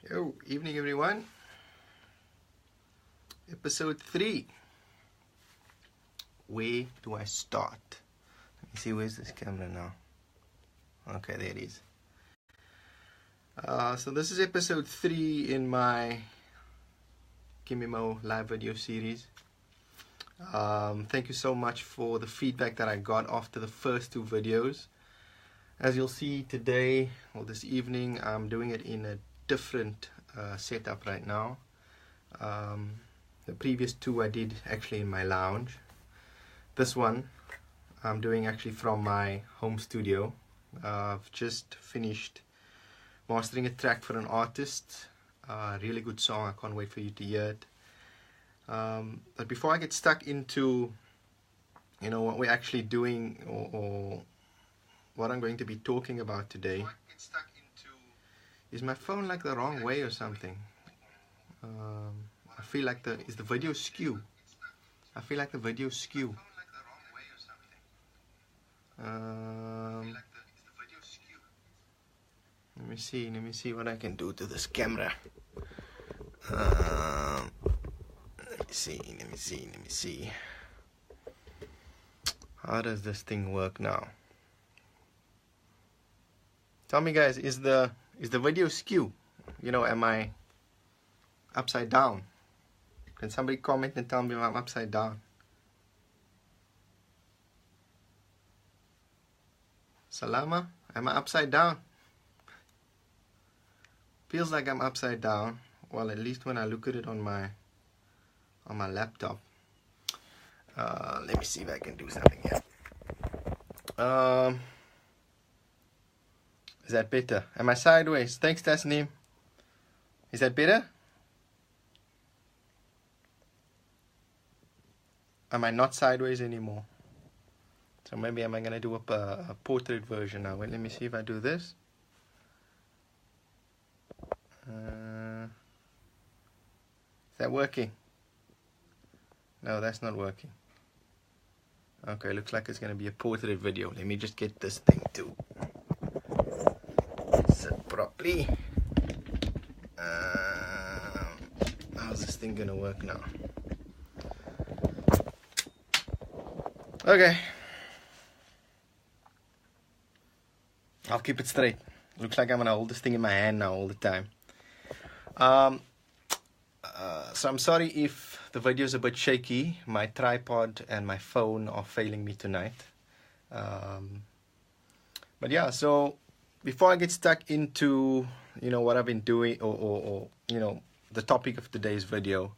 Yo, evening everyone. Episode 3. Where do I start? Let me see, where's this camera now? Okay, there it is. So this is episode 3 in my GimmeMoe live video series. Thank you so much for the feedback that I got after the first 2 videos. As you'll see today, or this evening, I'm doing it in a different setup right now. The previous 2 I did actually in my lounge. This one I'm doing actually from my home studio. I've just finished mastering a track for an artist. Really good song, I can't wait for you to hear it. But before I get stuck into what we're actually doing or what I'm going to be talking about today. Is my phone like the wrong way or something? I feel like is the video skew? I feel like the video skew. Let me see what I can do to this camera. Let me see. How does this thing work now? Tell me, guys, is the video skew? Am I upside down? Can somebody comment and tell me if I'm upside down? Salama, am I upside down? Feels like I'm upside down. Well, at least when I look at it on my laptop. Let me see if I can do something here. Is that better? Am I sideways? Thanks, Tasneem. Is that better? Am I not sideways anymore? So maybe am I going to do a portrait version now? Wait, let me see if I do this. Is that working? No, that's not working. Okay, looks like it's going to be a portrait video. Let me just get this thing to sit properly. How's this thing gonna work now? Okay, I'll keep it straight. Looks like I'm gonna hold this thing in my hand now all the time. So I'm sorry if the video is a bit shaky. My tripod and my phone are failing me tonight. But yeah, so before I get stuck into what I've been doing or the topic of today's video,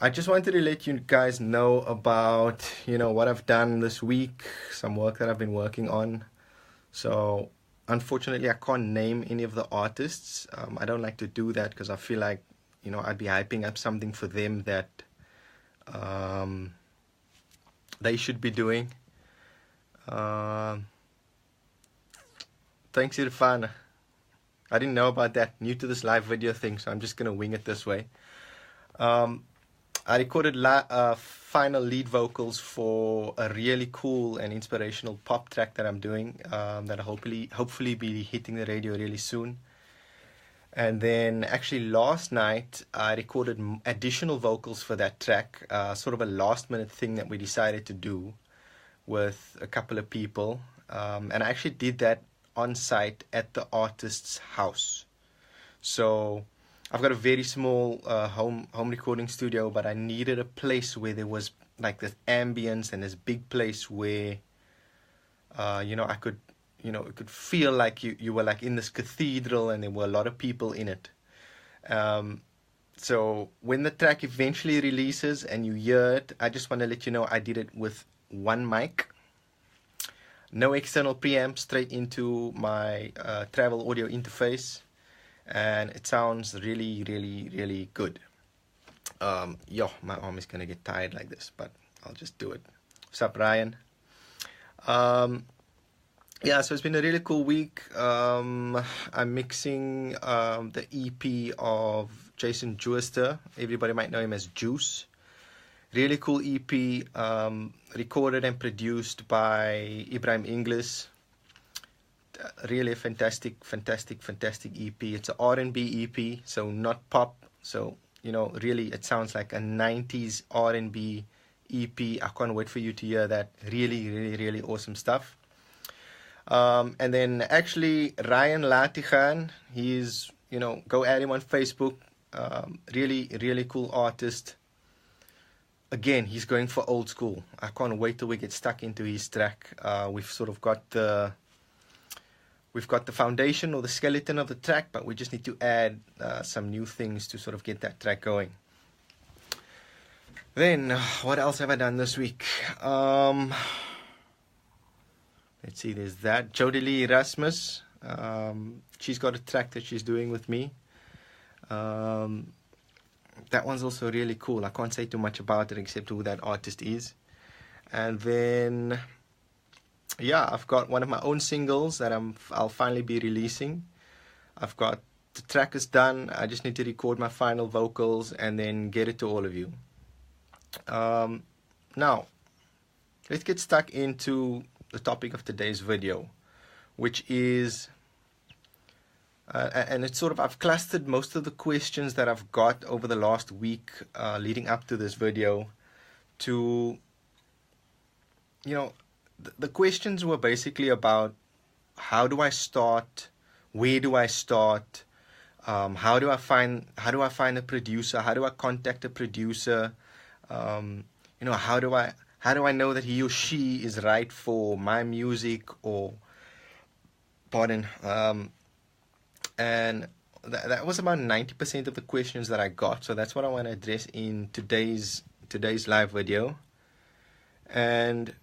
I just wanted to let you guys know about what I've done this week, some work that I've been working on. So unfortunately I can't name any of the artists. I don't like to do that because I feel like I'd be hyping up something for them that they should be doing. Thanks, Irfan. I didn't know about that. New to this live video thing, so I'm just going to wing it this way. I recorded final lead vocals for a really cool and inspirational pop track that I'm doing, that I'll hopefully be hitting the radio really soon. And then actually last night I recorded additional vocals for that track, sort of a last minute thing that we decided to do with a couple of people. And I actually did that on site at the artist's house. So I've got a very small home recording studio, but I needed a place where there was like this ambience and this big place where I could it could feel like you were like in this cathedral and there were a lot of people in it. So when the track eventually releases and you hear it, I just want to let you know I did it with one mic. No external preamp, straight into my travel audio interface, and it sounds really, really, really good. My arm is gonna get tired like this, but I'll just do it. What's up, Ryan? Yeah, so it's been a really cool week. I'm mixing the EP of Jason Jooster. Everybody might know him as Juice. Really cool EP, recorded and produced by Ibrahim Inglis. really a fantastic EP. It's an R&B EP, so not pop. So, you know, really it sounds like a 90s R&B EP. I can't wait for you to hear that. Really awesome stuff. And then actually Ryan Latigan, he's, you know, go add him on Facebook. Really cool artist. Again, he's going for old school. I can't wait till we get stuck into his track. We've sort of got the foundation or the skeleton of the track, but we just need to add some new things to sort of get that track going. Then, what else have I done this week? Let's see, there's that. Jodie Lee Erasmus. She's got a track that she's doing with me. That one's also really cool. I can't say too much about it except who that artist is. And then, yeah, I've got one of my own singles that I'll finally be releasing. I've got the track is done. I just need to record my final vocals and then get it to all of you. Now, let's get stuck into the topic of today's video, which is, and it's sort of, I've clustered most of the questions that I've got over the last week leading up to this video to, you know, the questions were basically about how do I start, where do I start, how do I find a producer, how do I contact a producer, you know, how do I know that he or she is right for my music, or pardon, and that was about 90% of the questions that I got. So that's what I want to address in today's live video. And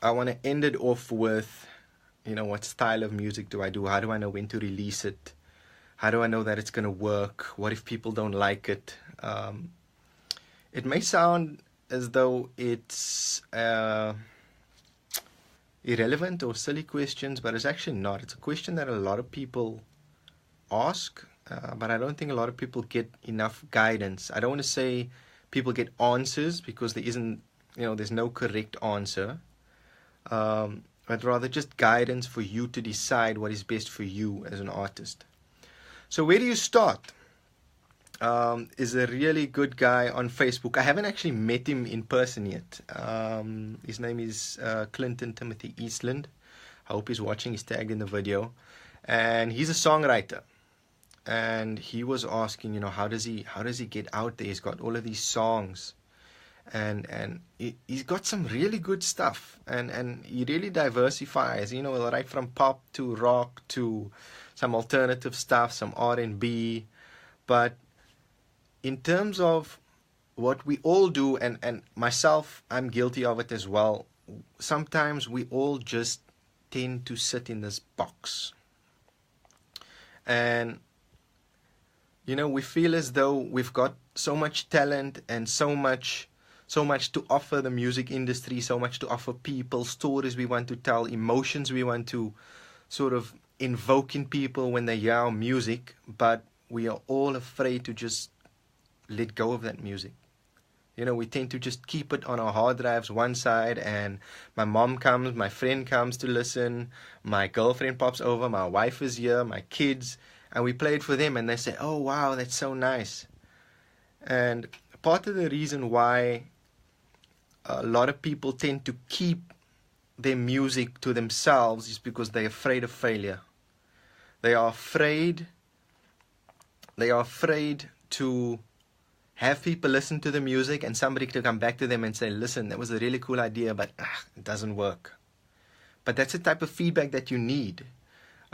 I want to end it off with, you know, what style of music do I do? How do I know when to release it? How do I know that it's going to work? What if people don't like it? It may sound as though it's irrelevant or silly questions, but it's actually not. It's a question that a lot of people ask, but I don't think a lot of people get enough guidance. I don't want to say people get answers, because there isn't, you know, there's no correct answer, but rather just guidance for you to decide what is best for you as an artist. So where do you start? Is a really good guy on Facebook. I haven't actually met him in person yet. His name is Clinton Timothy Eastland. I hope he's watching. He's tagged in the video, and he's a songwriter. And he was asking, you know, how does he get out there? He's got all of these songs, and he's got some really good stuff, and he really diversifies, you know, right from pop to rock to some alternative stuff, some R&B. But in terms of what we all do, and myself, I'm guilty of it as well, sometimes we all just tend to sit in this box. And, you know, we feel as though we've got so much talent and so much to offer the music industry, so much to offer people, stories we want to tell, emotions we want to sort of invoke in people when they hear our music, but we are all afraid to just let go of that music. You know, we tend to just keep it on our hard drives one side, and my mom comes, my friend comes to listen, my girlfriend pops over, my wife is here, my kids, and we play it for them, and they say, oh wow, that's so nice. And part of the reason why a lot of people tend to keep their music to themselves is because they're afraid of failure. They are afraid to have people listen to the music and somebody to come back to them and say, listen, that was a really cool idea, but it doesn't work. But that's the type of feedback that you need.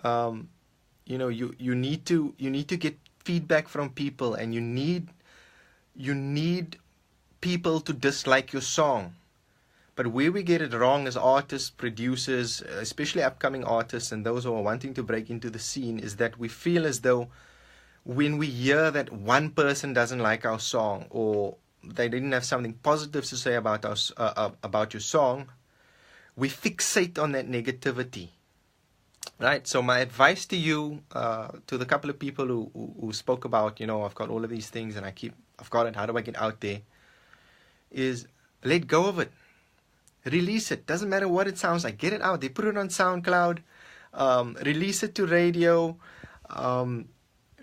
You know, you need to get feedback from people, and you need people to dislike your song. But where we get it wrong as artists, producers, especially upcoming artists and those who are wanting to break into the scene, is that we feel as though when we hear that one person doesn't like our song, or they didn't have something positive to say about us, about your song, we fixate on that negativity. Right? So my advice to you, to the couple of people who spoke about, you know, I've got all of these things and I've got it, how do I get out there, is let go of it. Release it. Doesn't matter what it sounds like. Get it out there. Put it on SoundCloud. Release it to radio.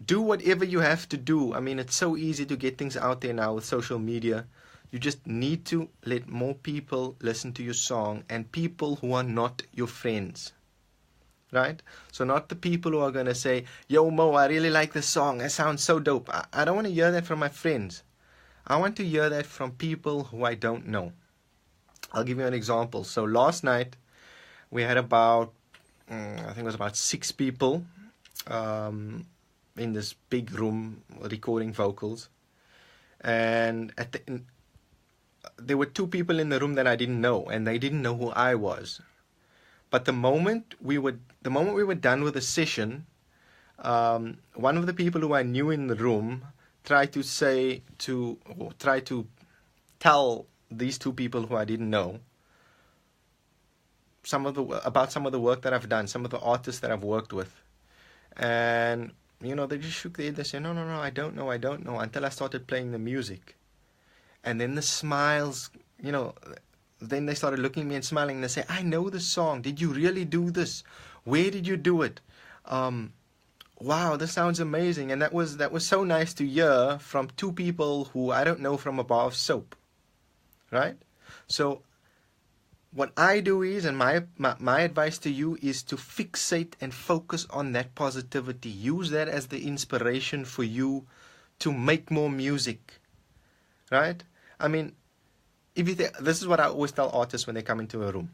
Do whatever you have to do. I mean, it's so easy to get things out there now with social media. You just need to let more people listen to your song, and people who are not your friends. Right? So not the people who are going to say, yo, Mo, I really like this song. It sounds so dope. I don't want to hear that from my friends. I want to hear that from people who I don't know. I'll give you an example. So last night, we had about, I think it was about 6 people in this big room recording vocals. And there were 2 people in the room that I didn't know, and they didn't know who I was. But the moment we were done with the session, one of the people who I knew in the room tried to tell these 2 people who I didn't know about some of the work that I've done, some of the artists that I've worked with. And they just shook their head. They said, no, I don't know, until I started playing the music. And then the smiles, then they started looking at me and smiling. And they say, I know the song. Did you really do this? Where did you do it? Wow, this sounds amazing. And that was so nice to hear from 2 people who I don't know from a bar of soap. Right? So what I do is, and my advice to you is to fixate and focus on that positivity. Use that as the inspiration for you to make more music. Right? I mean, this is what I always tell artists when they come into a room.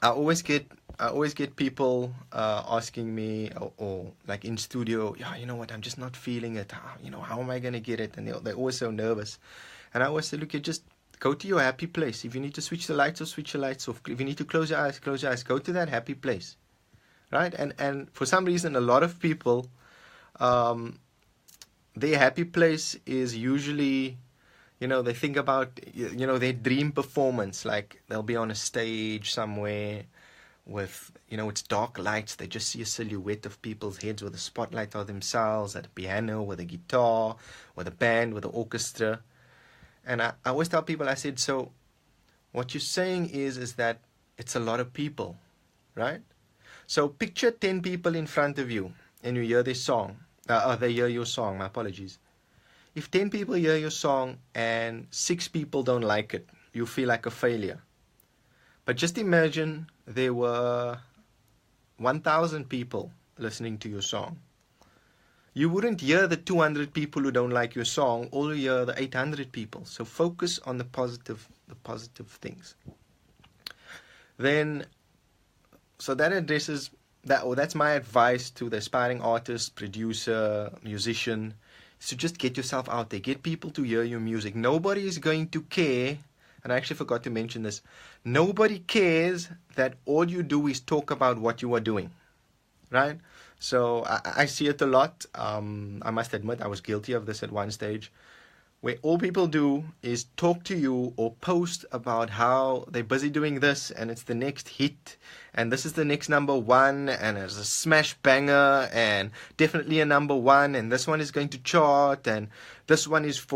I always get people asking me, or like in studio, yeah, you know what, I'm just not feeling it. How am I going to get it? And they're always so nervous. And I always say, look, you just go to your happy place. If you need to switch the lights off, switch the lights off. If you need to close your eyes, close your eyes. Go to that happy place, right? And for some reason, a lot of people, their happy place is usually, they think about, their dream performance. Like they'll be on a stage somewhere with, it's dark lights. They just see a silhouette of people's heads with a spotlight on themselves, at a piano, with a guitar, with a band, with an orchestra. And I always tell people, I said, so what you're saying is that it's a lot of people, right? So picture 10 people in front of you and you hear their song. They hear your song, my apologies. If 10 people hear your song and 6 people don't like it, you feel like a failure. But just imagine there were 1,000 people listening to your song. You wouldn't hear the 200 people who don't like your song, or you hear the 800 people. So focus on the positive things. Then, so that addresses that, or that's my advice to the aspiring artist, producer, musician. So just get yourself out there. Get people to hear your music. Nobody is going to care, and I actually forgot to mention this. Nobody cares that all you do is talk about what you are doing, right? So I see it a lot. I must admit I was guilty of this at one stage, where all people do is talk to you or post about how they're busy doing this and it's the next hit and this is the next #1 and it's a smash banger and definitely a #1 and this one is going to chart and this one is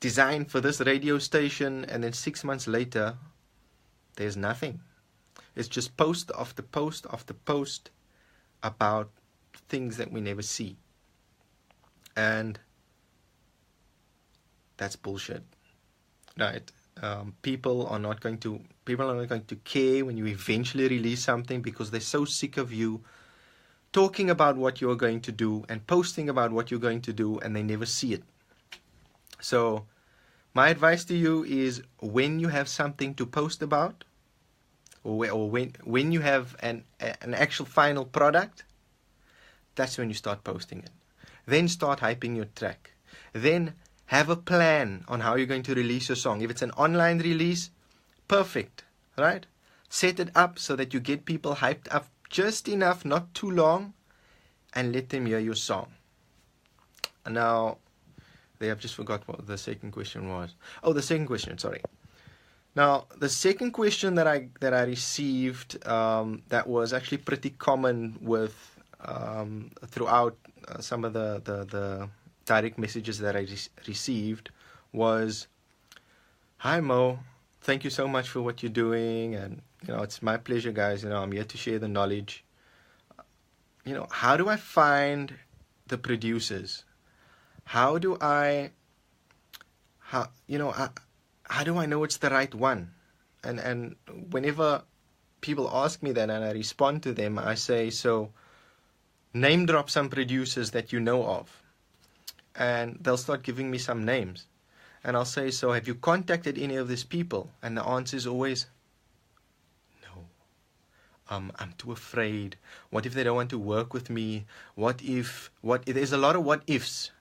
designed for this radio station, and then 6 months later there's nothing. It's just post after post after post about things that we never see. And that's bullshit, right? People are not going to care when you eventually release something, because they're so sick of you talking about what you're going to do and posting about what you're going to do, and they never see it. So my advice to you is, when you have something to post about, or when you have an actual final product, that's when you start posting it. Then start hyping your track. Then have a plan on how you're going to release your song. If it's an online release, perfect, right? Set it up so that you get people hyped up just enough, not too long, and let them hear your song. Now, I've just forgot what the second question was. Oh, the second question, sorry. Now, the second question that I received, that was actually pretty common with throughout some of the direct messages that I received, was, "Hi Mo, thank you so much for what you're doing, and it's my pleasure, guys. I'm here to share the knowledge. how do I find the producers? How do I know it's the right one? And whenever people ask me that and I respond to them, I say, so name drop some producers that you know of. And they'll start giving me some names. And I'll say, so have you contacted any of these people? And the answer is always, no. I'm too afraid. What if they don't want to work with me? There's a lot of what ifs.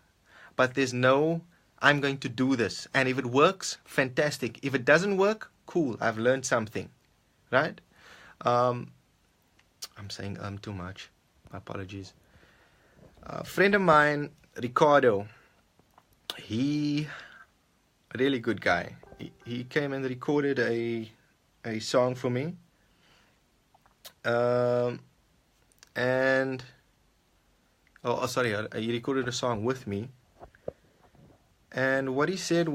But there's no, I'm going to do this. And if it works, fantastic. If it doesn't work, cool. I've learned something. Right? I'm saying too much. My apologies. A friend of mine, Ricardo, he really good guy. He came and recorded a song for me. He recorded a song with me. And what he said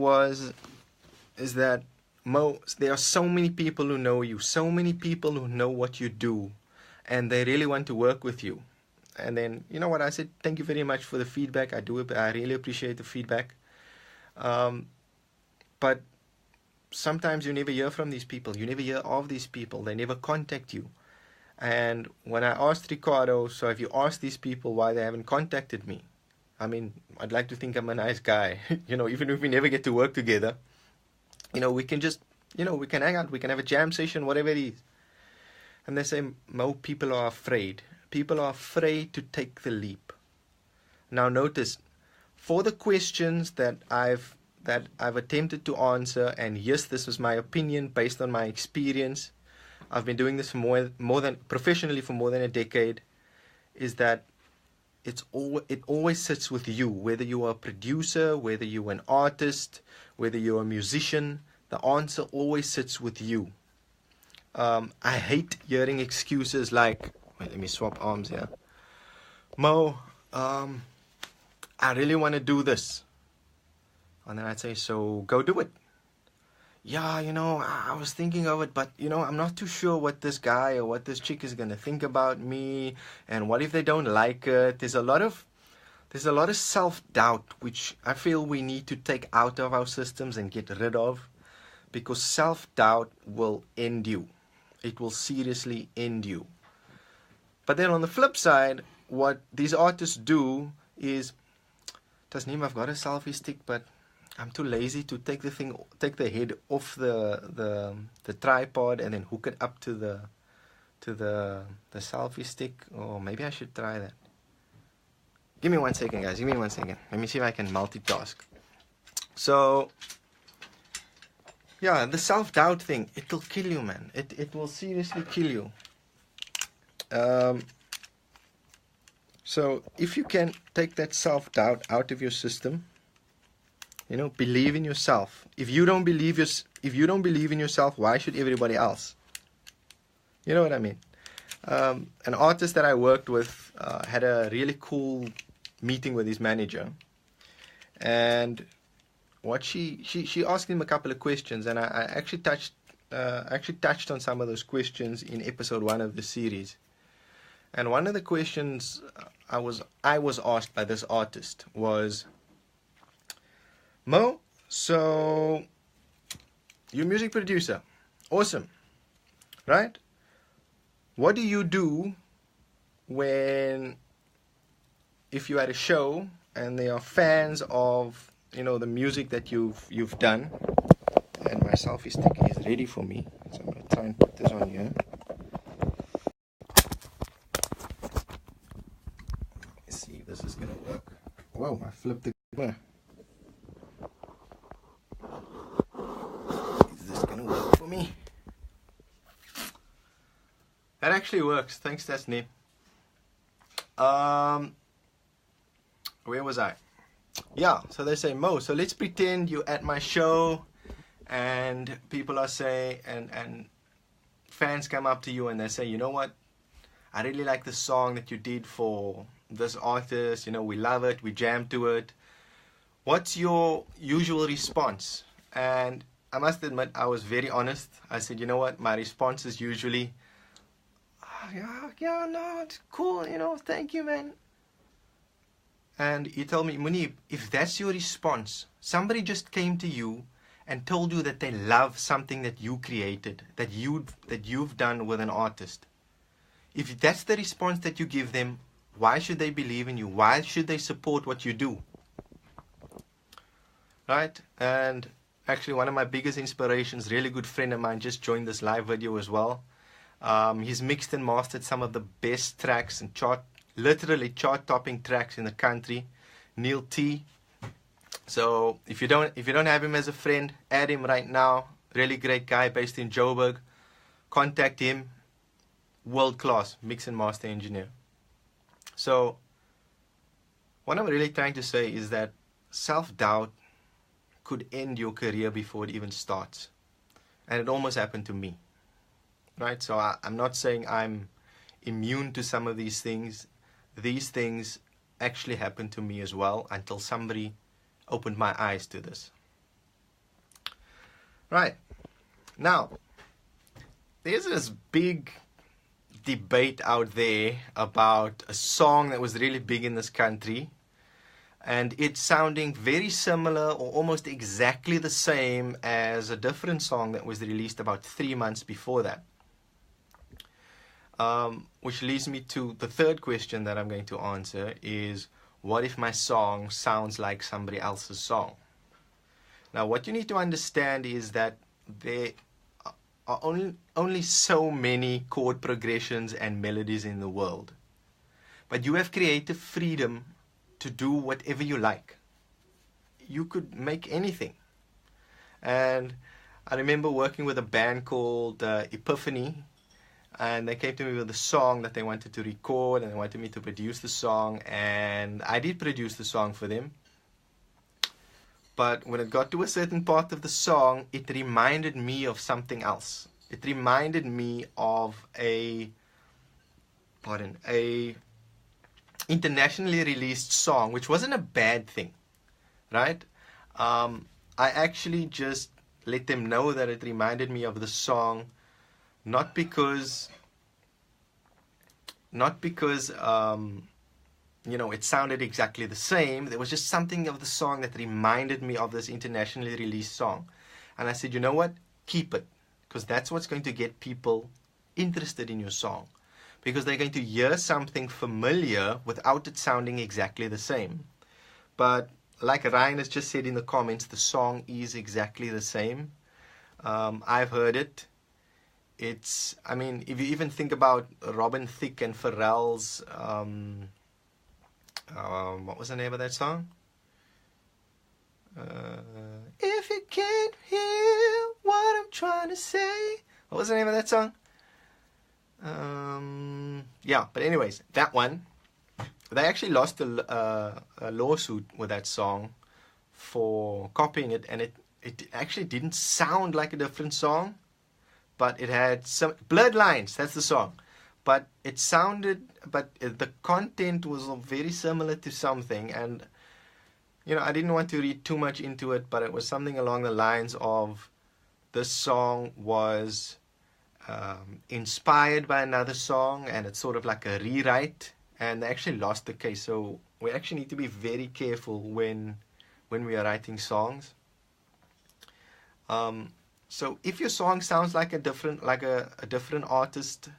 is that, Mo, there are so many people who know you, so many people who know what you do, and they really want to work with you. And then, you know what, I said, thank you very much for the feedback. I really appreciate the feedback. But sometimes you never hear from these people. You never hear of these people. They never contact you. And when I asked Ricardo, so have you asked these people why they haven't contacted me? I mean, I'd like to think I'm a nice guy. Even if we never get to work together, we can just, we can hang out. We can have a jam session, whatever it is. And they say, Mo, people are afraid. People are afraid to take the leap. Now notice, for the questions that I've attempted to answer, and yes, this was my opinion based on my experience. I've been doing this for professionally for more than a decade. Is that it always sits with you, whether you are a producer, whether you're an artist, whether you're a musician. The answer always sits with you. I hate hearing excuses like, wait, let me swap arms here. Mo, I really want to do this. And then I'd say, so go do it. Yeah, I was thinking of it, but, I'm not too sure what this guy or what this chick is going to think about me. And what if they don't like it? There's a lot of self-doubt, which I feel we need to take out of our systems and get rid of. Because self-doubt will end you. It will seriously end you. But then on the flip side, what these artists do is, Tasneem, I've got a selfie stick, but I'm too lazy to take the head off the tripod and then hook it up to the selfie stick. Or maybe I should try that. Give me 1 second, guys. Give me 1 second. Let me see if I can multitask. So, yeah, the self-doubt thing, it'll kill you, man. It will seriously kill you. So if you can take that self-doubt out of your system, believe in yourself. If you don't believe in yourself, why should everybody else? You know what I mean? An artist that I worked with had a really cool meeting with his manager, and what she asked him a couple of questions, and I actually touched on some of those questions in episode 1 of the series. And one of the questions I was asked by this artist was, Mo, so you're a music producer, awesome, right? What do you do if you're at a show and they are fans of the music that you've done? And my selfie stick is ready for me, so I'm gonna try and put this on here. Let's see if this is gonna work. Whoa, I flipped the camera. Is this gonna work for me? That actually works. Thanks, Tasneem. Where was I? Yeah, so they say, Mo, so let's pretend you're at my show and people are saying, and fans come up to you and they say, you know what? I really like the song that you did for this artist. We love it. We jam to it. What's your usual response? And I must admit, I was very honest. I said, you know what? My response is usually, yeah, no, it's cool, thank you, man. And he told me, Moeneeb, if that's your response, somebody just came to you and told you that they love something that you created, that you've done with an artist. If that's the response that you give them, why should they believe in you? Why should they support what you do? Right? And actually, one of my biggest inspirations, really good friend of mine, just joined this live video as well. He's mixed and mastered some of the best tracks and literally chart-topping tracks in the country. Neil T. So if you don't have him as a friend, add him right now. Really great guy based in Joburg. Contact him. World class mix and master engineer. So what I'm really trying to say is that self-doubt could end your career before it even starts. And it almost happened to me. Right? So I'm not saying I'm immune to some of these things. These things actually happened to me as well until somebody opened my eyes to this. Right. Now, there's this big debate out there about a song that was really big in this country, and it's sounding very similar or almost exactly the same as a different song that was released about 3 months before that. Which leads me to the third question that I'm going to answer is, what if my song sounds like somebody else's song? Now, what you need to understand is that there are only so many chord progressions and melodies in the world. But you have creative freedom to do whatever you like. You could make anything. And I remember working with a band called Epiphany, and they came to me with a song that they wanted to record, and they wanted me to produce the song, and I did produce the song for them. But when it got to a certain part of the song, it reminded me of something else. It reminded me of a internationally released song, which wasn't a bad thing, right? I actually just let them know that it reminded me of the song, not because it sounded exactly the same. There was just something of the song that reminded me of this internationally released song. And I said, you know what? Keep it. Because that's what's going to get people interested in your song. Because they're going to hear something familiar without it sounding exactly the same. But like Ryan has just said in the comments, the song is exactly the same. I've heard it. If you even think about Robin Thicke and Pharrell's, what was the name of that song? If you can't hear what I'm trying to say. What was the name of that song? Yeah, but anyways, that one, they actually lost a lawsuit with that song for copying it, and it actually didn't sound like a different song. But it had some Bloodlines, that's the song. But it sounded, the content was very similar to something. And, I didn't want to read too much into it, but it was something along the lines of this song was inspired by another song, and it's sort of like a rewrite. And they actually lost the case. So we actually need to be very careful when we are writing songs. So if your song sounds like a different artist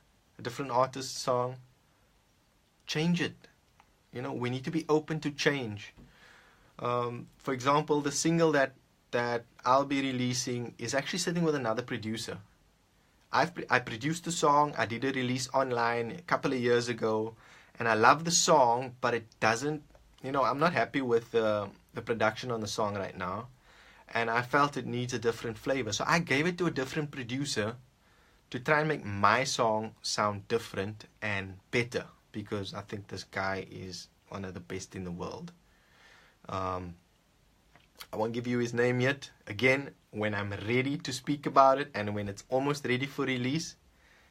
song, change it. We need to be open to change. For example, the single that I'll be releasing is actually sitting with another producer. I produced the song. I did a release online a couple of years ago, and I love the song, but it doesn't. I'm not happy with the production on the song right now. And I felt it needs a different flavor. So I gave it to a different producer to try and make my song sound different and better. Because I think this guy is one of the best in the world. I won't give you his name yet. Again, when I'm ready to speak about it and when it's almost ready for release,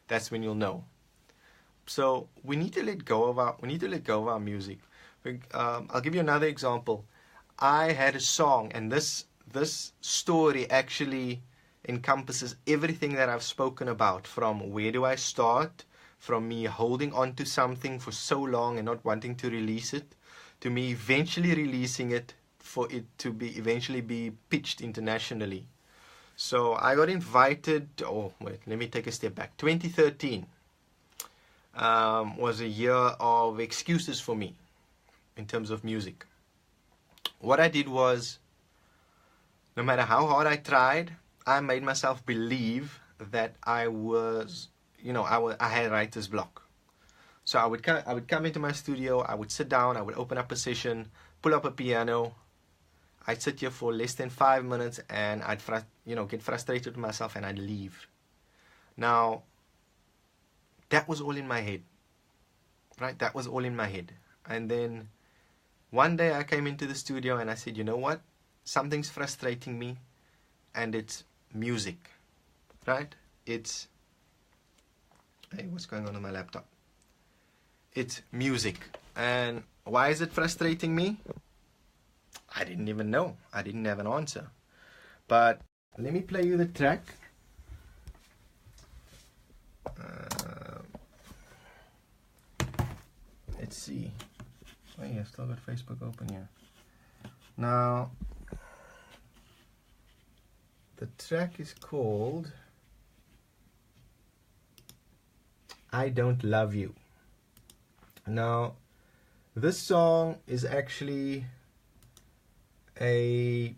that's when you'll know. So we need to let go of our music. I'll give you another example. I had a song, and this story actually encompasses everything that I've spoken about, from where do I start, from me holding on to something for so long and not wanting to release it, to me eventually releasing it for it to be eventually be pitched internationally. So I got invited, oh wait, let me take a step back. 2013 was a year of excuses for me in terms of music. What I did was, no matter how hard I tried, I made myself believe that I was, I had writer's block. So I would come into my studio, I would sit down, I would open up a session, pull up a piano. I'd sit here for less than 5 minutes, and I'd get frustrated with myself, and I'd leave. Now, that was all in my head, right? That was all in my head. And then one day I came into the studio and I said, you know what? Something's frustrating me, and it's music, right? It's, hey, what's going on my laptop? It's music. And why is it frustrating me? I didn't even know. I didn't have an answer. But let me play you the track. Let's see. Oh yeah, still got Facebook open here. Now, the track is called I Don't Love You. Now, this song is actually I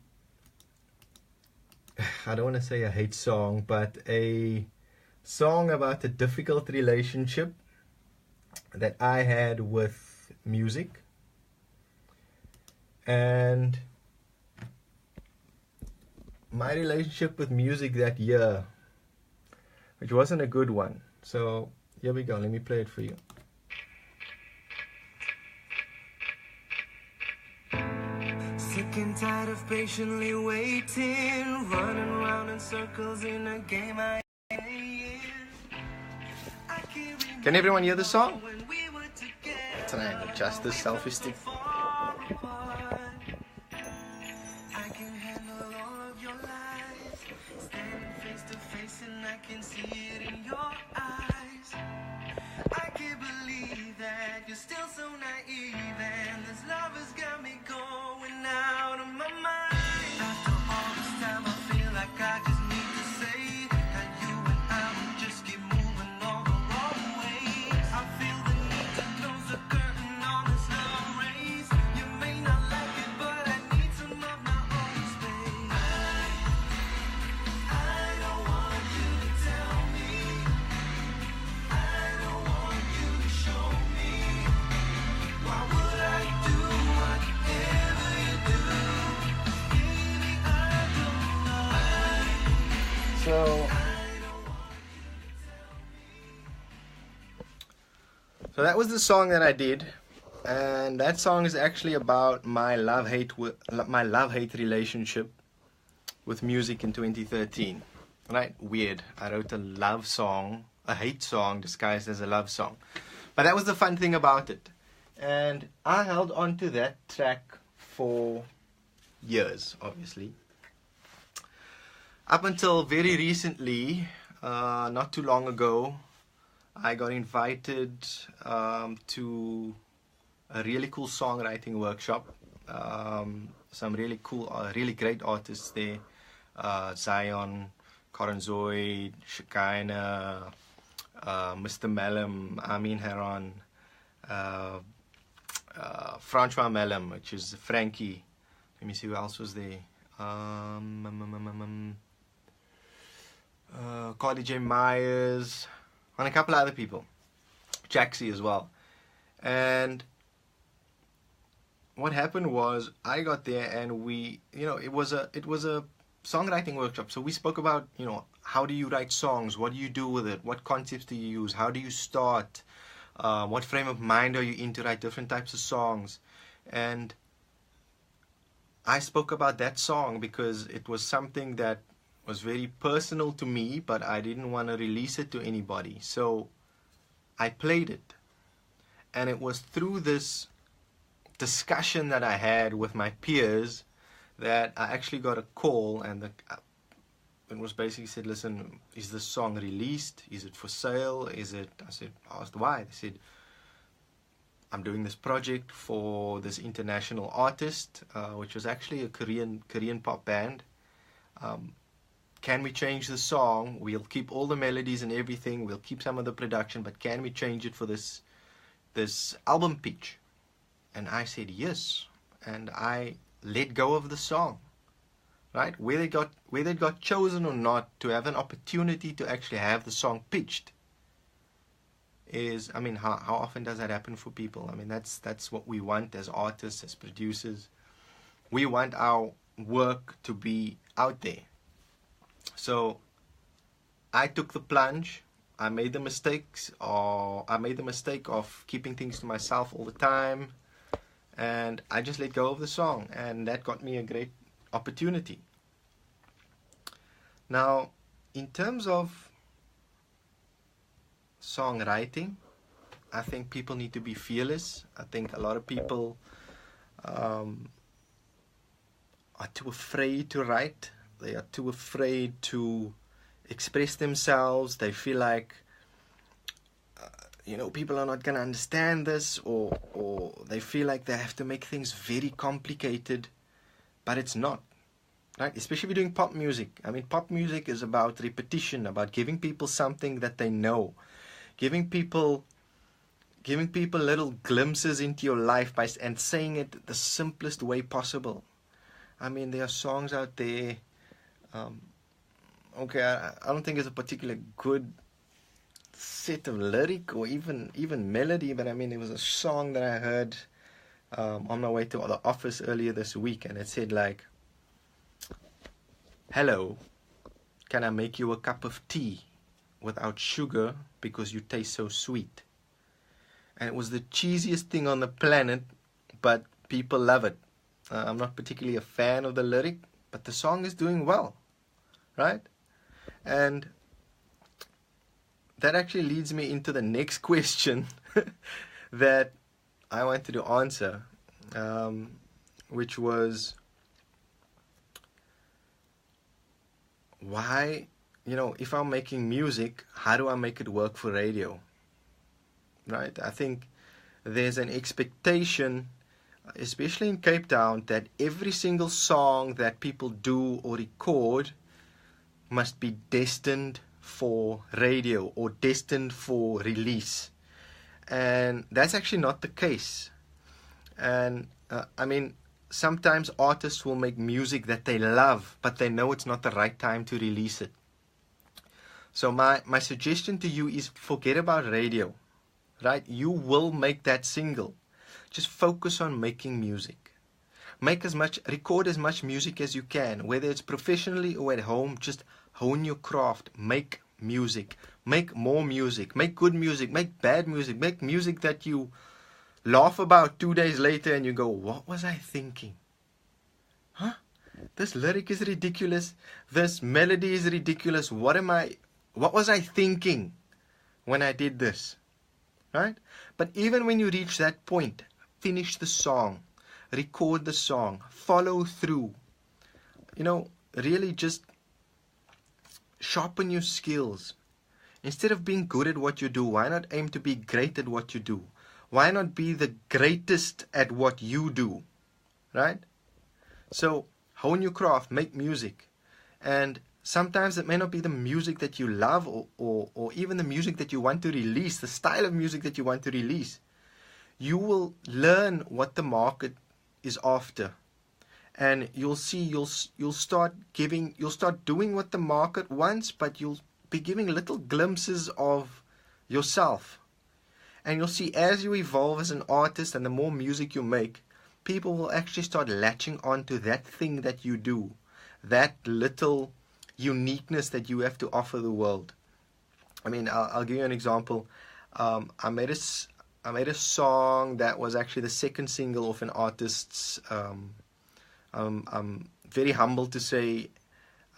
don't want to say a hate song, but a song about a difficult relationship that I had with music. And my relationship with music that year, which wasn't a good one. So here we go, let me play it for you. Sick and tired of patiently waiting, running around in circles in a game I Can everyone hear the song? Try and adjust the selfie stick. I can handle all of your lies, standing face to face and I can see it in your eyes. I can't believe that you're still so naive, and this love has got me going out of my mind. After all this time I feel like I just need to say that you and I will just keep moving all the wrong ways. I feel the need to close the curtain on this love race. You may not like it, but I need some of my own space. I don't want you to tell me, I don't want you to show me. Why would I do whatever you do? Baby, I don't know. So that was the song that I did, and that song is actually about my love-hate relationship with music in 2013. Right? Weird. I wrote a love song, a hate song disguised as a love song. But that was the fun thing about it. And I held on to that track for years, obviously. Up until very recently, not too long ago, I got invited to a really cool songwriting workshop. Some really cool, really great artists there. Zion, Corin Zoid, Shekinah, Mr. Malum, Amin Heron, Francois Malum, which is Frankie. Let me see who else was there. Carly J. Myers, and a couple of other people. Jaxie as well. And what happened was I got there and we, it was a songwriting workshop. So we spoke about, how do you write songs? What do you do with it? What concepts do you use? How do you start? What frame of mind are you in to write different types of songs? And I spoke about that song because it was something that was very personal to me, but I didn't want to release it to anybody. So I played it. And it was through this discussion that I had with my peers that I actually got a call, and it was basically said, listen, is this song released? Is it for sale? I asked why. They said, I'm doing this project for this international artist, which was actually a Korean pop band. Can we change the song? We'll keep all the melodies and everything. We'll keep some of the production, but can we change it for this album pitch? And I said yes, and I let go of the song. Right, whether it got chosen or not, to have an opportunity to actually have the song pitched is, I mean, how often does that happen for people? I mean, that's what we want as artists, as producers. We want our work to be out there. So I took the plunge. I made the mistake of keeping things to myself all the time, and I just let go of the song, and that got me a great opportunity. Now, in terms of songwriting, I think people need to be fearless. I think a lot of people are too afraid to write. They are too afraid to express themselves. They feel like people are not going to understand this, or they feel like they have to make things very complicated, but it's not. Right? Especially if you're doing pop music. I mean, pop music is about repetition, about giving people something that they know, giving people little glimpses into your life and saying it the simplest way possible. I mean, there are songs out there. Okay, I don't think it's a particular good set of lyric or even melody, but I mean, there was a song that I heard on my way to the office earlier this week, and it said like, "Hello, can I make you a cup of tea without sugar because you taste so sweet?" And it was the cheesiest thing on the planet, but people love it. I'm not particularly a fan of the lyric, but the song is doing well, right? And that actually leads me into the next question that I wanted to answer, which was, why, if I'm making music, how do I make it work for radio? Right? I think there's an expectation, especially in Cape Town, that every single song that people do or record must be destined for radio or destined for release. And that's actually not the case. And I mean, sometimes artists will make music that they love, but they know it's not the right time to release it. So my suggestion to you is, forget about radio, right? You will make that single. Just focus on making music. Record as much music as you can, whether it's professionally or at home. Just hone your craft. Make music. Make more music. Make good music. Make bad music. Make music that you laugh about 2 days later and you go, what was I thinking? Huh? This lyric is ridiculous. This melody is ridiculous. What was I thinking when I did this? Right? But even when you reach that point, finish the song. Record the song. Follow through. Really just sharpen your skills. Instead of being good at what you do, why not aim to be great at what you do? Why not be the greatest at what you do? Right? So, hone your craft, make music. And sometimes it may not be the music that you love or even the music that you want to release, the style of music that you want to release. You will learn what the market is after. And you'll see, you'll start doing what the market wants, but you'll be giving little glimpses of yourself. And you'll see, as you evolve as an artist and the more music you make, people will actually start latching on to that thing that you do, that little uniqueness that you have to offer the world. I mean, I'll give you an example. I made a song that was actually the second single of an artist's, I'm very humbled to say,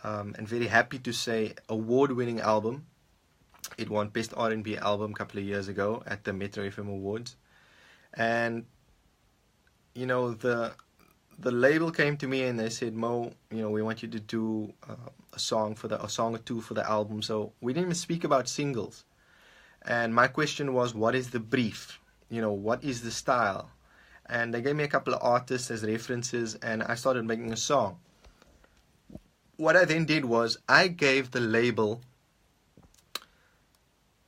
and very happy to say, award-winning album. It won Best R&B Album a couple of years ago at the Metro FM Awards. And, the the label came to me and they said, Mo, we want you to do a song or two for the album. So we didn't even speak about singles. And my question was, what is the brief? What is the style? And they gave me a couple of artists as references, and I started making a song. What I then did was I gave the label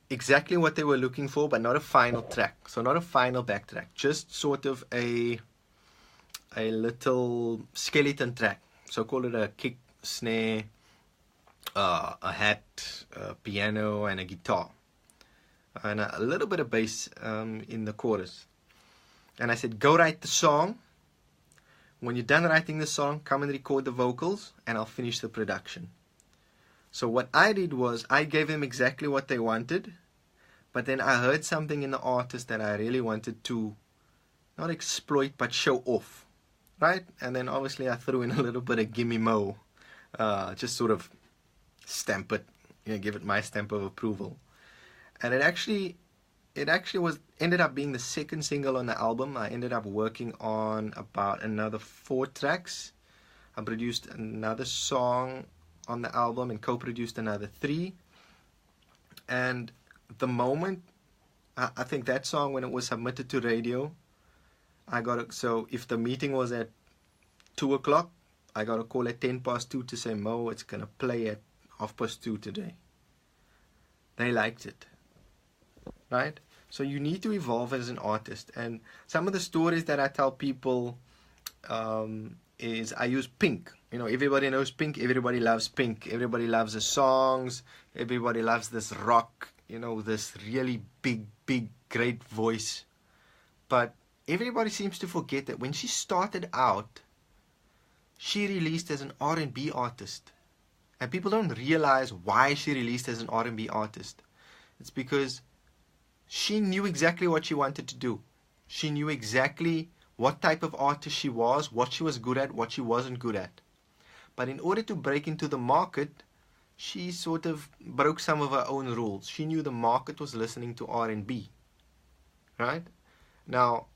exactly what they were looking for, but not a final track. So not a final backtrack, just sort of a little skeleton track. So call it a kick, snare, a hat, a piano, and a guitar, and a little bit of bass in the chorus. And I said, go write the song. When you're done writing the song, come and record the vocals, and I'll finish the production. So what I did was I gave them exactly what they wanted, but then I heard something in the artist that I really wanted to not exploit but show off, right? And then obviously I threw in a little bit of GimmeMoe, just sort of stamp it, give it my stamp of approval. And it actually ended up being the second single on the album. I ended up working on about another 4 tracks. I produced another song on the album and co-produced another 3. And the moment, I think that song, when it was submitted to radio, so if the meeting was at 2 o'clock, I got a call at 10 past 2 to say, Mo, it's going to play at 2:30 today. They liked it, right? So you need to evolve as an artist. And some of the stories that I tell people is I use Pink. Everybody knows Pink. Everybody loves Pink. Everybody loves the songs. Everybody loves this rock, this really big, great voice. But everybody seems to forget that when she started out, she released as an R&B artist. And people don't realize why she released as an R&B artist. It's because she knew exactly what she wanted to do. She knew exactly what type of artist she was, what she was good at, what she wasn't good at. But in order to break into the market, she sort of broke some of her own rules. She knew the market was listening to R&B, right? Now,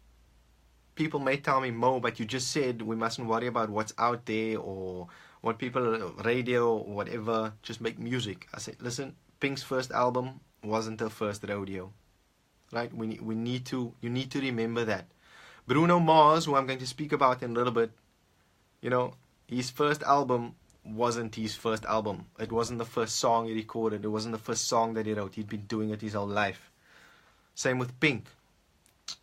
people may tell me, Mo, but you just said we mustn't worry about what's out there or what people, radio or whatever, just make music. I said, listen, Pink's first album wasn't her first rodeo. Right? You need to remember that. Bruno Mars, who I'm going to speak about in a little bit, his first album wasn't his first album. It wasn't the first song he recorded. It wasn't the first song that he wrote. He'd been doing it his whole life. Same with Pink.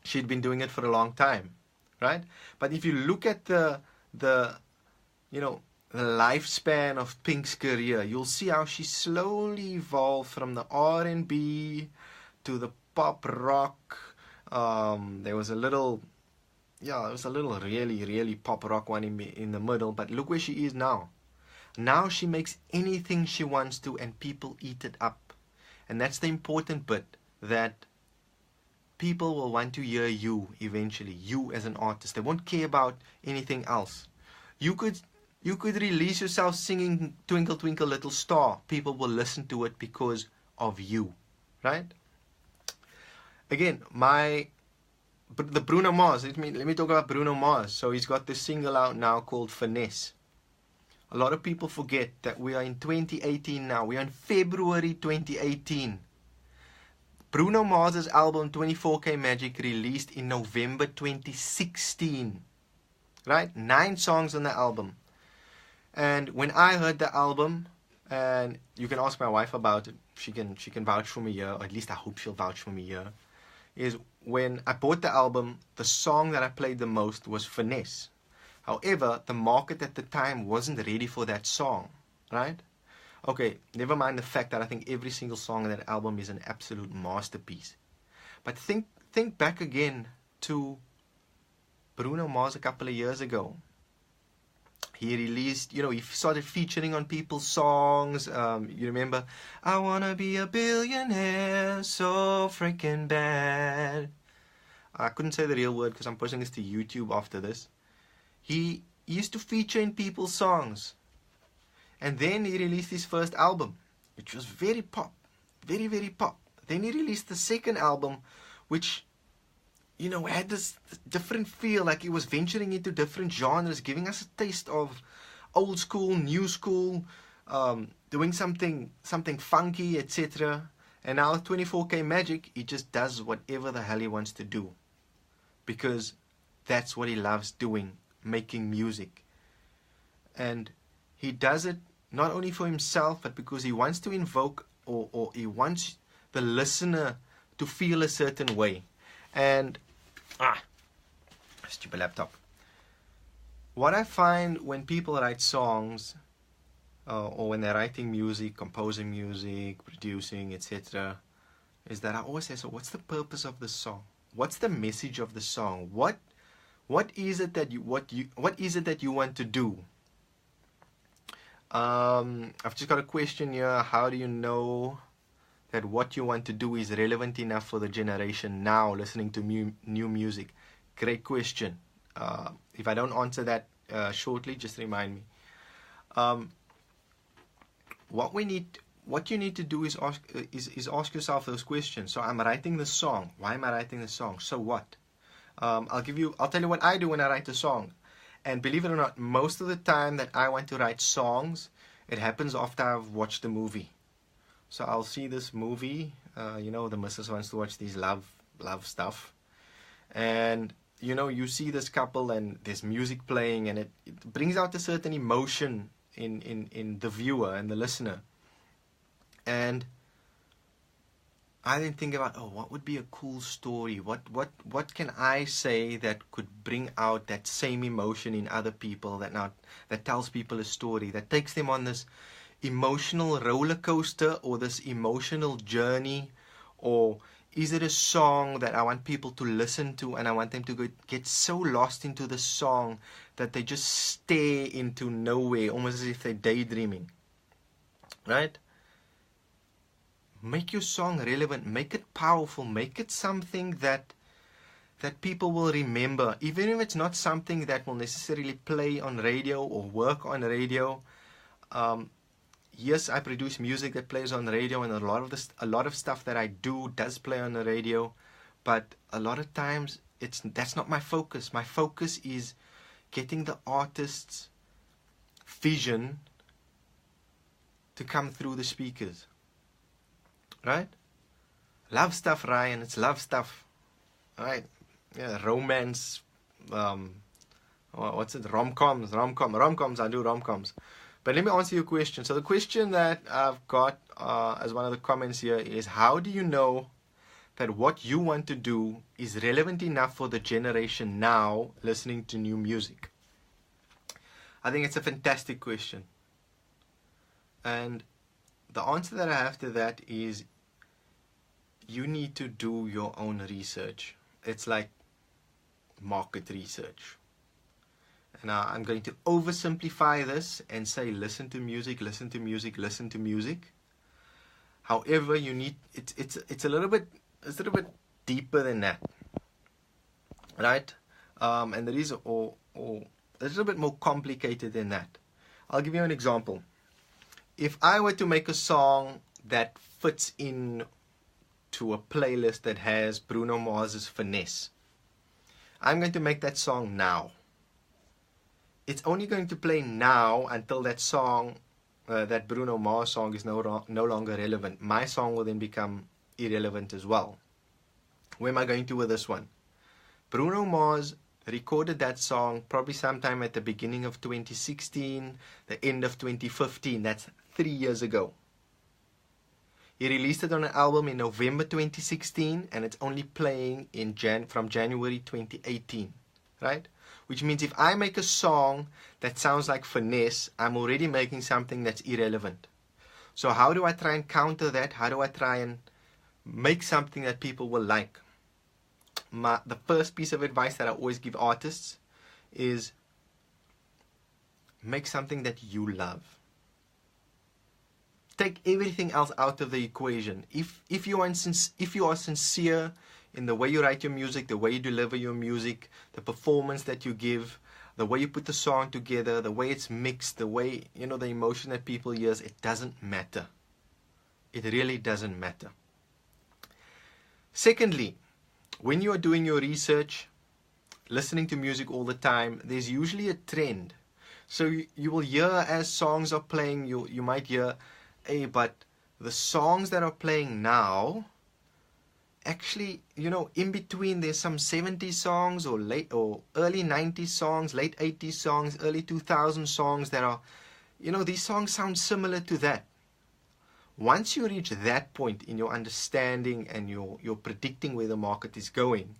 She'd been doing it for a long time, right? But if you look at the lifespan of Pink's career, you'll see how she slowly evolved from the R&B to the pop rock. There was a little really, really pop rock one in the middle, but look where she is now. Now she makes anything she wants to and people eat it up. And that's the important bit, that people will want to hear you eventually, you as an artist. They won't care about anything else. You could release yourself singing Twinkle Twinkle Little Star. People will listen to it because of you, right? Again, the Bruno Mars, let me talk about Bruno Mars. So he's got this single out now called Finesse. A lot of people forget that we are in 2018 now. We are in February 2018. Bruno Mars' album 24K Magic released in November 2016. Right? 9 songs on the album. And when I heard the album, and you can ask my wife about it, she can vouch for me here, or at least I hope she'll vouch for me here, is when I bought the album, the song that I played the most was Finesse. However, the market at the time wasn't ready for that song, right? Okay, never mind the fact that I think every single song on that album is an absolute masterpiece. But think back again to Bruno Mars a couple of years ago. He released, he started featuring on people's songs. You remember, I wanna be a billionaire so freaking bad. I couldn't say the real word because I'm posting this to YouTube after this. He used to feature in people's songs. And then he released his first album, which was very pop. Very, very pop. Then he released the second album, which, had this different feel, like he was venturing into different genres, giving us a taste of old school, new school, doing something funky, etc. And now 24K Magic, he just does whatever the hell he wants to do, because that's what he loves doing, making music. And he does it not only for himself, but because he wants to invoke, or he wants the listener to feel a certain way. And stupid laptop. What I find when people write songs, or when they're writing music, composing music, producing, etc., is that I always say, so what's the purpose of the song? What's the message of the song? What is it that you want to do? I've just got a question here. How do you know that what you want to do is relevant enough for the generation now listening to new music? Great question. If I don't answer that shortly, just remind me. What you need to do is ask yourself those questions. So I'm writing the song. Why am I writing the song? So what? I'll tell you what I do when I write a song. And believe it or not, most of the time that I want to write songs, it happens after I've watched the movie. So I'll see this movie, the missus wants to watch these love stuff. And, you see this couple and there's music playing, and it brings out a certain emotion in the viewer and the listener. And I then think about, what would be a cool story? What can I say that could bring out that same emotion in other people, that tells people a story, that takes them on this emotional roller coaster, or this emotional journey? Or is it a song that I want people to listen to, and I want them to get so lost into the song that they just stare into nowhere, almost as if they're daydreaming? Right? Make your song relevant, make it powerful, make it something that people will remember, even if it's not something that will necessarily play on radio or work on radio. Yes, I produce music that plays on the radio, and a lot of stuff that I do does play on the radio, but a lot of times that's not my focus. My focus is getting the artist's vision to come through the speakers. Right? Love stuff, Ryan. It's love stuff. Right? Yeah, romance. What's it? Rom-coms. I do rom-coms. But let me answer your question. So the question that I've got as one of the comments here is, how do you know that what you want to do is relevant enough for the generation now listening to new music? I think it's a fantastic question. And the answer that I have to that is, you need to do your own research. It's like market research. Now I'm going to oversimplify this and say, listen to music, listen to music, listen to music. However, you need it's a little bit deeper than that, right? And there is or a little bit more complicated than that. I'll give you an example. If I were to make a song that fits in to a playlist that has Bruno Mars's Finesse, I'm going to make that song now. It's only going to play now until that song, that Bruno Mars song, is no longer relevant. My song will then become irrelevant as well. Where am I going to with this one? Bruno Mars recorded that song probably sometime at the beginning of 2016, the end of 2015. That's 3 years ago. He released it on an album in November 2016, and it's only playing from January 2018, right? Which means if I make a song that sounds like Finesse, I'm already making something that's irrelevant. So how do I try and counter that? How do I try and make something that people will like? The first piece of advice that I always give artists is, make something that you love. Take everything else out of the equation. If you are sincere in the way you write your music, the way you deliver your music, the performance that you give, the way you put the song together, the way it's mixed, the way, the emotion that people hear, it doesn't matter. It really doesn't matter. Secondly, when you are doing your research, listening to music all the time, there's usually a trend. So you will hear as songs are playing, you might hear, hey, but the songs that are playing now, actually, in between there's some 70s songs or early 90s songs, late 80s songs, early 2000 songs that are, these songs sound similar to that. Once you reach that point in your understanding and you're predicting where the market is going,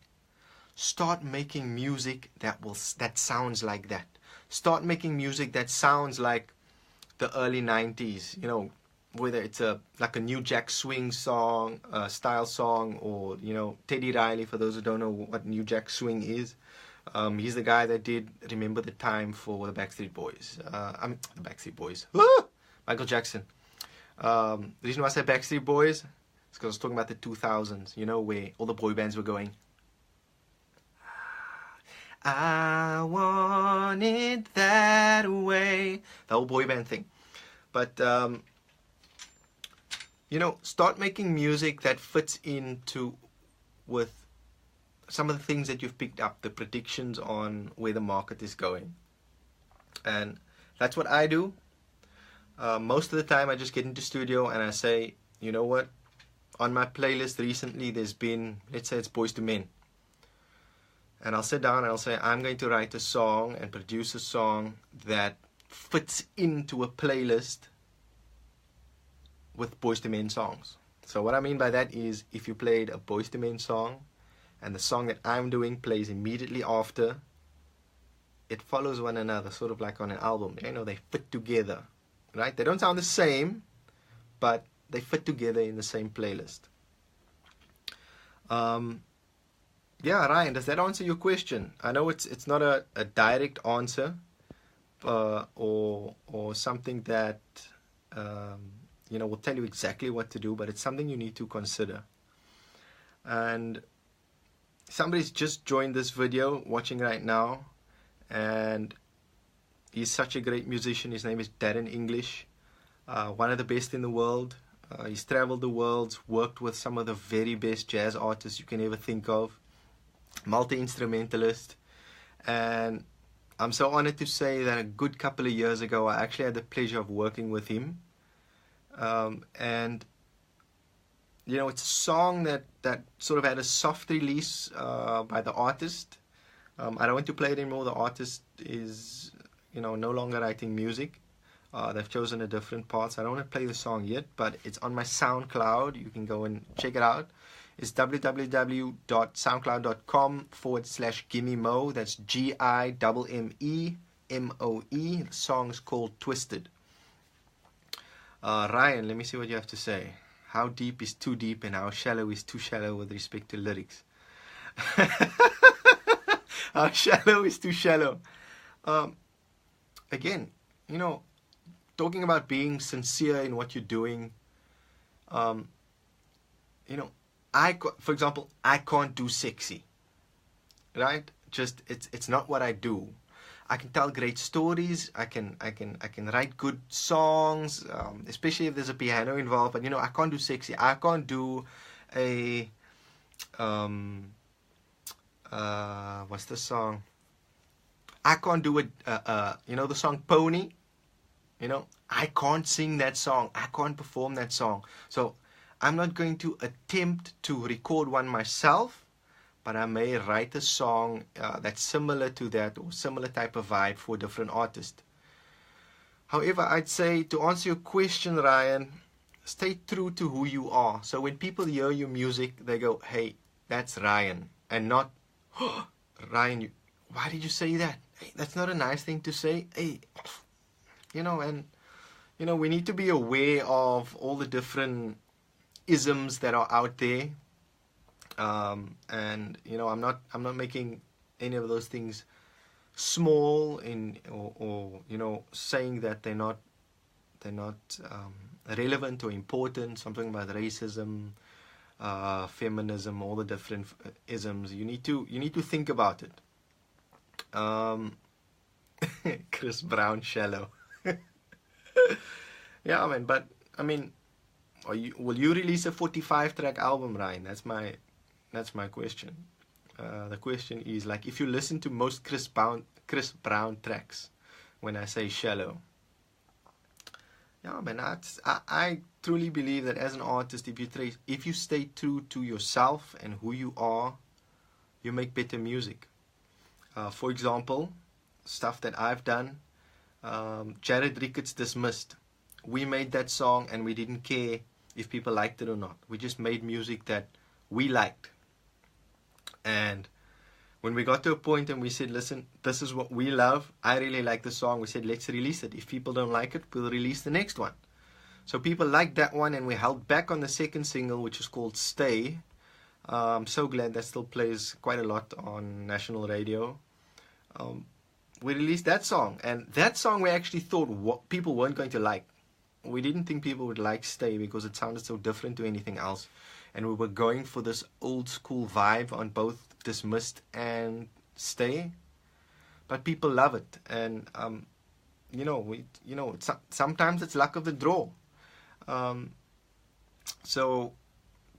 start making music that sounds like that. Start making music that sounds like the early 90s, whether it's like a New Jack Swing song, style song, or, Teddy Riley, for those who don't know what New Jack Swing is. He's the guy that did Remember the Time for the Backstreet Boys. The Backstreet Boys. Michael Jackson. The reason why I say Backstreet Boys is because I was talking about the 2000s, where all the boy bands were going. I want it that way. The whole boy band thing. But, start making music that fits into with some of the things that you've picked up, the predictions on where the market is going. And that's what I do. Most of the time I just get into studio and I say, you know what? On my playlist recently there's been, let's say it's Boys to Men. And I'll sit down and I'll say, I'm going to write a song and produce a song that fits into a playlist with Boys to Men songs. So what I mean by that is, if you played a Boys to Men song and the song that I'm doing plays immediately after, it follows one another, sort of like on an album. They fit together, right? They don't sound the same, but they fit together in the same playlist. Yeah, Ryan, does that answer your question? I know it's not a direct answer, or something that will tell you exactly what to do, but it's something you need to consider. And somebody's just joined this video, watching right now, and he's such a great musician. His name is Darren English, one of the best in the world. He's traveled the world, worked with some of the very best jazz artists you can ever think of. Multi-instrumentalist, and I'm so honored to say that a good couple of years ago I actually had the pleasure of working with him, and it's a song that sort of had a soft release by the artist. I don't want to play it anymore. The artist is no longer writing music. They've chosen a different path, so I don't want to play the song yet, but it's on my SoundCloud. You can go and check it out. It's www.soundcloud.com/GimmeMoe. That's GIMMEMOE. The song is called Twisted. Ryan, let me see what you have to say. How deep is too deep and how shallow is too shallow with respect to lyrics? How shallow is too shallow? Again, talking about being sincere in what you're doing, for example, I can't do sexy, right? Just it's not what I do. I can tell great stories. I can write good songs, especially if there's a piano involved. But I can't do sexy. I can't do a what's the song? I can't do the song Pony. I can't sing that song. I can't perform that song. So I'm not going to attempt to record one myself, but I may write a song that's similar to that, or similar type of vibe for a different artist. However, I'd say, to answer your question, Ryan, stay true to who you are. So when people hear your music, they go, hey, that's Ryan, and not, oh, Ryan, why did you say that? Hey, that's not a nice thing to say. Hey, we need to be aware of all the different isms that are out there, and I'm not making any of those things small or saying that they're not relevant or important. So I'm talking about racism, feminism, all the different isms. You need to think about it. Chris Brown, shallow. Yeah, man. But I mean, will you release a 45-track album, Ryan? That's my That's my question. The question is, like, if you listen to most Chris Brown tracks, when I say shallow, yeah, man, I truly believe that as an artist, if you stay true to yourself and who you are, you make better music. For example, stuff that I've done, Jared Ricketts Dismissed. We made that song and we didn't care if people liked it or not. We just made music that we liked. And when we got to a point and we said, listen, this is what we love, I really like the song, we said, let's release it. If people don't like it, we'll release the next one. So people liked that one, and we held back on the second single, which is called Stay. I'm so glad that still plays quite a lot on national radio. We released that song, and that song we actually thought what people weren't going to like. We didn't think people would like Stay because it sounded so different to anything else. And we were going for this old school vibe on both Dismissed and Stay. But people love it. And, sometimes it's luck of the draw. So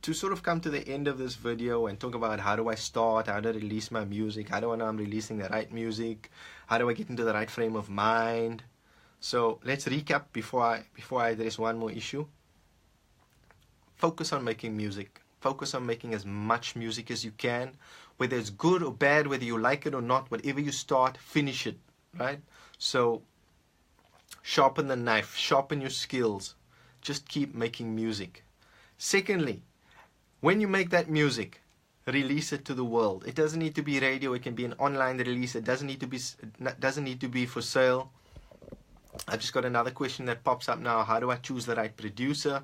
to sort of come to the end of this video and talk about how do I start, how do I release my music, how do I know I'm releasing the right music, how do I get into the right frame of mind. So let's recap before I address one more issue. Focus on making music. Focus on making as much music as you can. Whether it's good or bad, whether you like it or not, whatever you start, finish it, right? So sharpen the knife, sharpen your skills. Just keep making music. Secondly, when you make that music, release it to the world. It doesn't need to be radio. It can be an online release. It doesn't need to be for sale. I've just got another question that pops up now. How do I choose the right producer?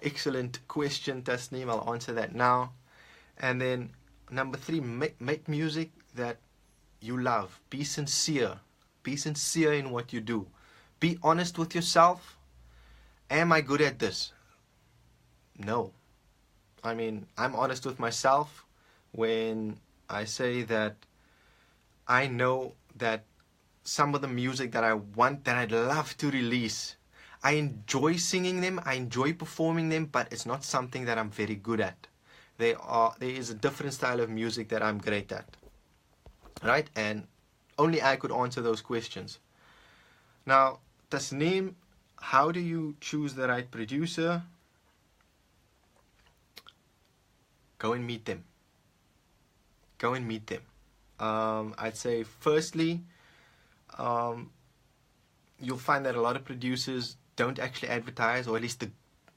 Excellent question, Tasneem. I'll answer that now. And then number 3, make music that you love. Be sincere. Be sincere in what you do. Be honest with yourself. Am I good at this? No. I mean, I'm honest with myself when I say that I know that some of the music that I want, that I'd love to release, I enjoy singing them, I enjoy performing them, but it's not something that I'm very good at. There is a different style of music that I'm great at. Right? And only I could answer those questions. Now, Tasneem, how do you choose the right producer? Go and meet them. Go and meet them. I'd say firstly, you'll find that a lot of producers don't actually advertise, or at least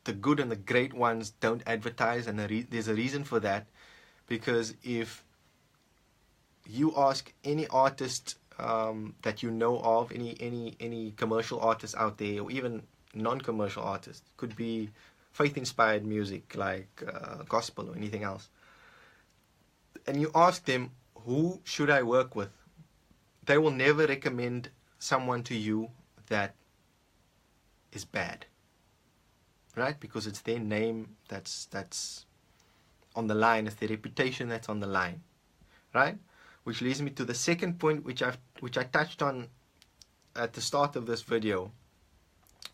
the good and the great ones don't advertise, and there's a reason for that. Because if you ask any artist that you know of, any commercial artists out there, or even non-commercial artists, could be faith-inspired music like gospel or anything else, and you ask them, who should I work with? They will never recommend someone to you that is bad, right? Because it's their name that's on the line, it's their reputation that's on the line, right? Which leads me to the second point, which I touched on at the start of this video,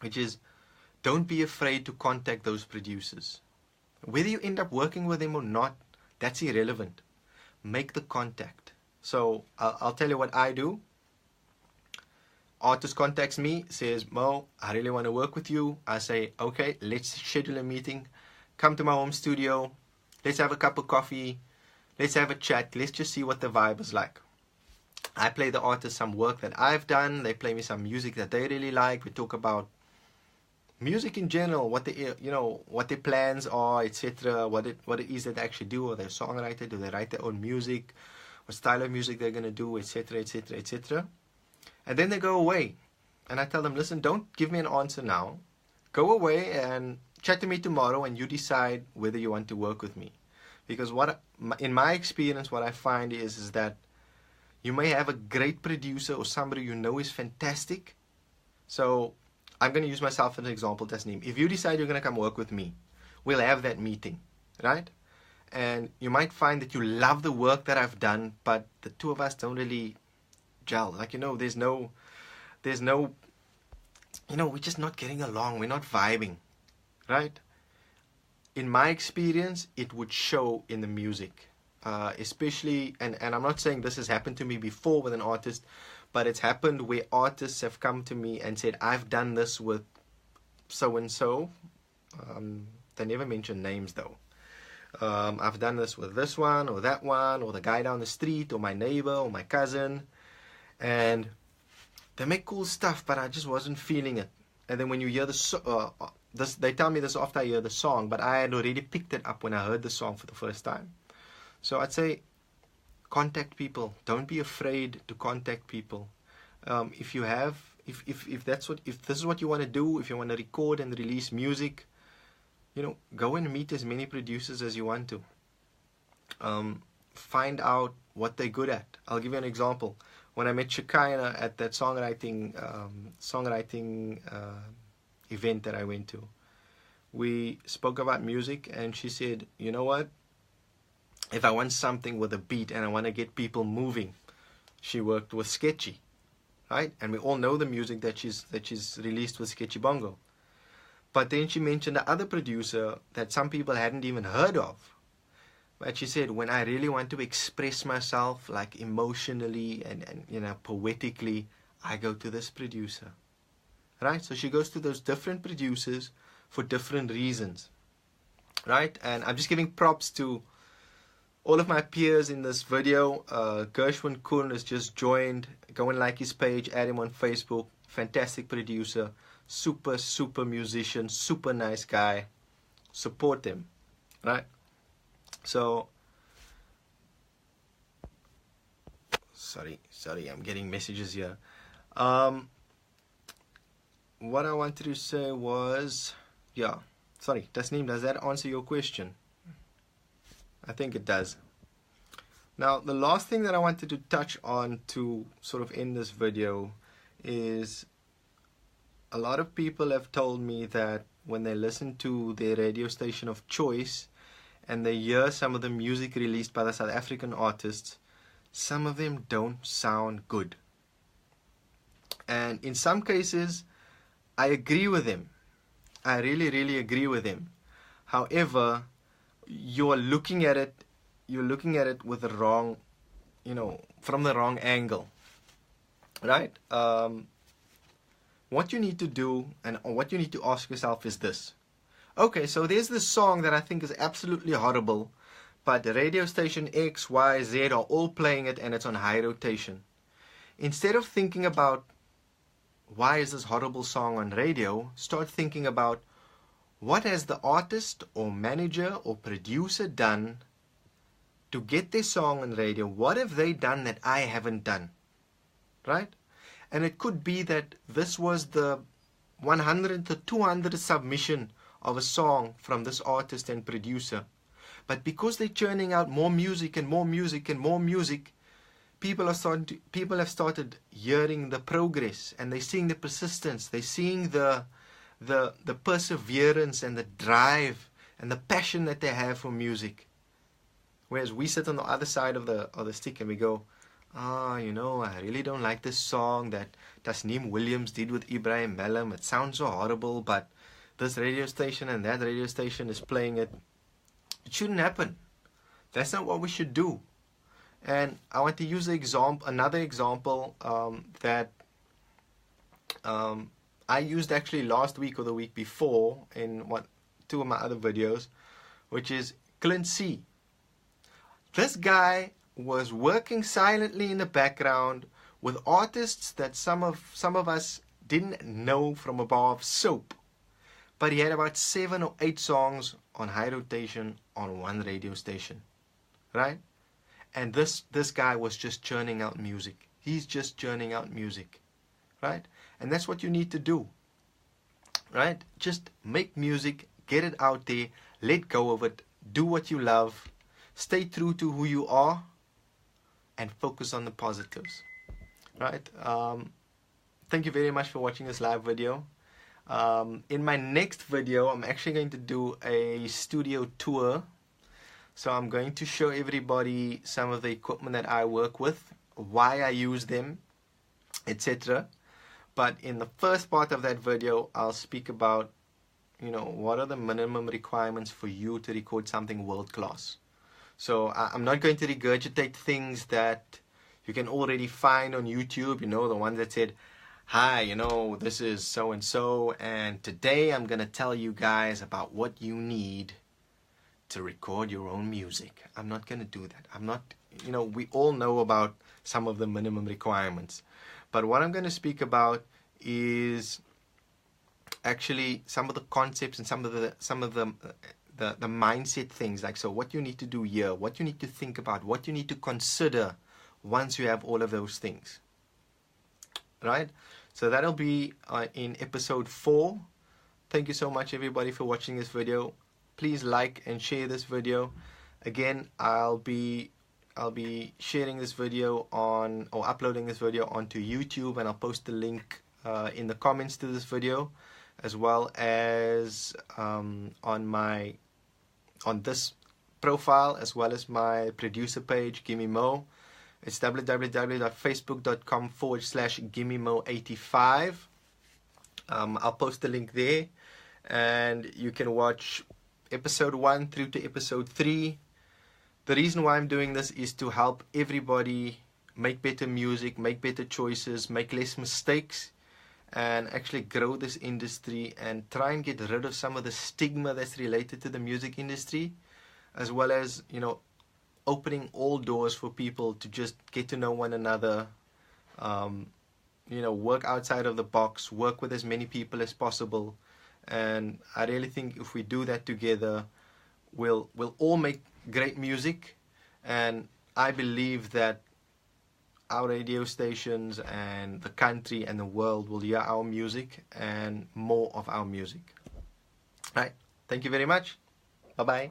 which is, don't be afraid to contact those producers. Whether you end up working with them or not, that's irrelevant. Make the contact. So I'll tell you what I do. Artist contacts me, says, Mo, I really want to work with you. I say, okay, let's schedule a meeting. Come to my home studio. Let's have a cup of coffee. Let's have a chat. Let's just see what the vibe is like. I play the artist some work that I've done. They play me some music that they really like. We talk about music in general, what their plans are, etc. What it is that they actually do. Are they a songwriter? Do they write their own music? What style of music they're going to do, etc., etc., etc. And then they go away. And I tell them, listen, don't give me an answer now. Go away and chat to me tomorrow, and you decide whether you want to work with me. Because in my experience, what I find is that you may have a great producer or somebody you know is fantastic. So I'm going to use myself as an example, Tasneem. If you decide you're going to come work with me, we'll have that meeting, right? And you might find that you love the work that I've done, but the two of us don't really gel. Like, there's no, we're just not getting along. We're not vibing, right? in my experience, it would show in the music. Especially, and I'm not saying this has happened to me before with an artist, but it's happened where artists have come to me and said, I've done this with so-and-so. They never mention names though. I've done this with this one or that one, or the guy down the street, or my neighbor, or my cousin. And they make cool stuff, but I just wasn't feeling it. And then when you hear this, they tell me this after I hear the song, but I had already picked it up when I heard the song for the first time. So I'd say, contact people. Don't be afraid to contact people. If this is what you want to do, if you want to record and release music, go and meet as many producers as you want to. Find out what they're good at. I'll give you an example. When I met Shekinah at that songwriting event that I went to, we spoke about music, and she said, you know what? If I want something with a beat and I want to get people moving, she worked with Sketchy, right? And we all know the music that she's released with Sketchy Bongo. But then she mentioned the other producer that some people hadn't even heard of. But she said, when I really want to express myself, like emotionally and poetically, I go to this producer, right? So she goes to those different producers for different reasons, right? And I'm just giving props to all of my peers in this video. Gershwin Cole has just joined. Go and like his page, add him on Facebook. Fantastic producer, super musician, super nice guy. Support him, right? So, sorry, I'm getting messages here. What I wanted to say was, sorry, Tasneem, does that answer your question? I think it does. Now, the last thing that I wanted to touch on to sort of end this video is, a lot of people have told me that when they listen to their radio station of choice and they hear some of the music released by the South African artists, some of them don't sound good. And in some cases, I agree with them. I really agree with them. However, you're looking at it with the wrong, from the wrong angle, right? What you need to do and what you need to ask yourself is this. Okay, so there's this song that I think is absolutely horrible, but the radio station X, Y, Z are all playing it and it's on high rotation. Instead of thinking about, why is this horrible song on radio, start thinking about, what has the artist or manager or producer done to get their song on radio? What have they done that I haven't done? Right? And it could be that this was the 100th to 200th submission of a song from this artist and producer. But because they're churning out more music and more music and more music, people have started hearing the progress, and they're seeing the persistence, they're seeing the perseverance and the drive and the passion that they have for music. Whereas we sit on the other side of the stick and we go, I really don't like this song that Tasneem Williams did with Ibrahim Malam. It sounds so horrible, but this radio station and that radio station is playing it. It shouldn't happen. That's not what we should do. And I want to use another example that I used actually last week or the week before in two of my other videos, which is Clint C. This guy was working silently in the background with artists that some of us didn't know from a bar of soap. But he had about 7 or 8 songs on high rotation on one radio station, right? And this guy was just churning out music. He's just churning out music, right? And that's what you need to do, right? Just make music, get it out there, let go of it, do what you love, stay true to who you are, and focus on the positives, right? Thank you very much for watching this live video. In my next video, I'm actually going to do a studio tour. So I'm going to show everybody some of the equipment that I work with, why I use them, etc. But in the first part of that video, I'll speak about what are the minimum requirements for you to record something world class. So I'm not going to regurgitate things that you can already find on YouTube, the one that said, hi, this is so and so, and today I'm going to tell you guys about what you need to record your own music. I'm not going to do that. I'm not, we all know about some of the minimum requirements. But what I'm going to speak about is actually some of the concepts and some of the mindset things, like, so what you need to do here, what you need to think about, what you need to consider once you have all of those things, right? So that'll be in episode 4. Thank you so much, everybody, for watching this video. Please like and share this video. Again, I'll be sharing this video or uploading this video onto YouTube, and I'll post the link in the comments to this video, as well as on this profile, as well as my producer page, GimmeMoe. It's www.facebook.com/GimmeMoe85. I'll post the link there, and you can watch episode 1 through to episode 3. The reason why I'm doing this is to help everybody make better music, make better choices, make less mistakes, and actually grow this industry and try and get rid of some of the stigma that's related to the music industry, as well as, opening all doors for people to just get to know one another, work outside of the box, work with as many people as possible. And I really think if we do that together, we'll all make great music. And I believe that our radio stations and the country and the world will hear our music and more of our music. Right. Thank you very much. Bye-bye.